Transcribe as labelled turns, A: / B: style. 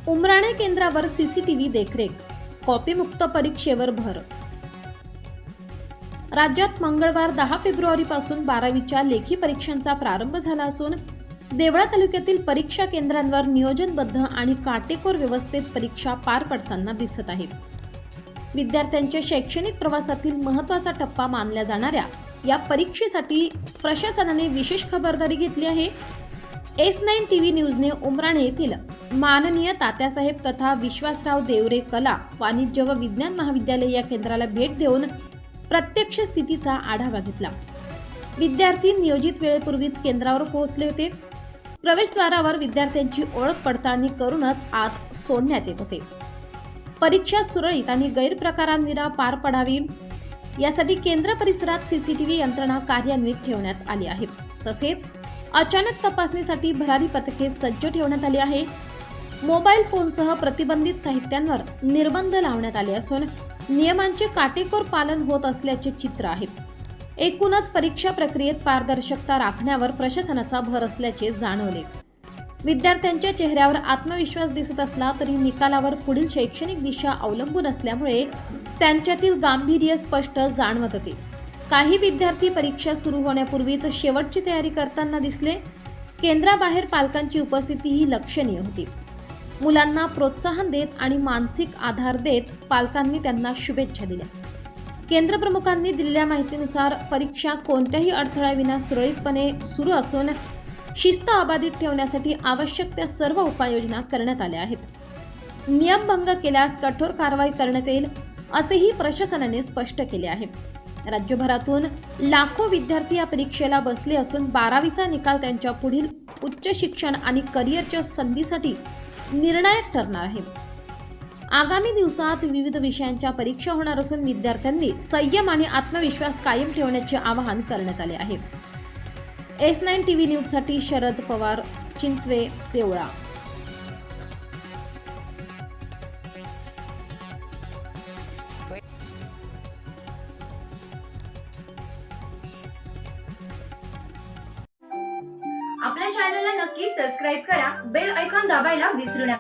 A: उमराणे केंद्रावर सीसीटीव्ही देखरेख, कॉपीमुक्त परीक्षेवर भर. राज्यात मंगळवार 10 फेब्रुवारीपासून 12वीच्या लेखी परीक्षांचा प्रारंभ झाला असून देवळा तालुक्यातील परीक्षा केंद्रांवर नियोजनबद्ध आणि काटेकोर व्यवस्थेत परीक्षा पार पडताना दिसत आहे. विद्यार्थ्यांच्या शैक्षणिक प्रवासातील महत्त्वाचा टप्पा मानल्या जाणाऱ्या या परीक्षेसाठी प्रशासनाने विशेष खबरदारी घेतली आहे. S9 TV न्यूजने उमराणे येथील माननीय तात्यासाहेब तथा विश्वासराव देवरे कला, वाणिज्य व विज्ञान महाविद्यालय या केंद्राला भेट देऊन प्रत्यक्ष स्थितीचा आढावा घेतला. विद्यार्थी नियोजित वेळेपूर्वीच केंद्रावर पोहोचले होते. प्रवेशद्वारावर विद्यार्थ्यांची ओळख पडताळणी करूनच आत सोडण्यात येत होते. परीक्षा सुरळीत आणि गैरप्रकारांविना पार पडावी यासाठी केंद्र परिसरात सीसीटीव्ही यंत्रणा कार्यान्वित ठेवण्यात आली आहे. तसेच अचानक तपासणीसाठी भरारी पथके सज्ज ठेवण्यात आली आहे. मोबाईल फोनसह प्रतिबंधित साहित्यांवर निर्बंध लावण्यात आले असून नियमांचे काटेकोर पालन होत असल्याचे चित्र आहे. एकूणच परीक्षा प्रक्रियेत पारदर्शकता राखण्यावर प्रशासनाचा भर असल्याचे जाणवले. विद्यार्थ्यांच्या चेहऱ्यावर आत्मविश्वास दिसत असला तरी निकालावर पुढील शैक्षणिक दिशा अवलंबून असल्यामुळे त्यांच्यातील गांभीर्य स्पष्ट जाणवत होते. काही विद्यार्थी परीक्षा सुरू होण्यापूर्वीच शेवटची तयारी करताना दिसले. केंद्राबाहेर पालकांची उपस्थितीही लक्षणीय होती. मुलांना प्रोत्साहन देत आणि मानसिक आधार देत पालकांनी त्यांना शुभेच्छा दिल्या. केंद्र प्रमुखांनी दिलेल्या माहितीनुसार परीक्षा कोणत्याही अडथळ्याविना सुरळीतपणे सुरू असून शिस्त अबाधित ठेवण्यासाठी आवश्यक त्या सर्व उपाययोजना करण्यात आल्या आहेत. नियमभंग केल्यास कठोर कारवाई करण्यात येईल असेही प्रशासनाने स्पष्ट केले आहे. राज्यभरातून लाखो विद्यार्थी या परीक्षेला बसले असून 12वीचा निकाल त्यांच्या पुढील उच्च शिक्षण आणि करिअरच्या संधीसाठी निर्णायक ठरणार आहे. आगामी दिवसात विविध विषयांच्या परीक्षा होणार असून विद्यार्थ्यांनी संयम आणि आत्मविश्वास कायम ठेवण्याचे आवाहन करण्यात आले आहे. S9 TV न्यूजसाठी शरद पवार, चिंचवे, देवळा.
B: आपल्या चॅनलला नक्की सबस्क्राईब करा, बेल आयकॉन दाबायला विसरू नका.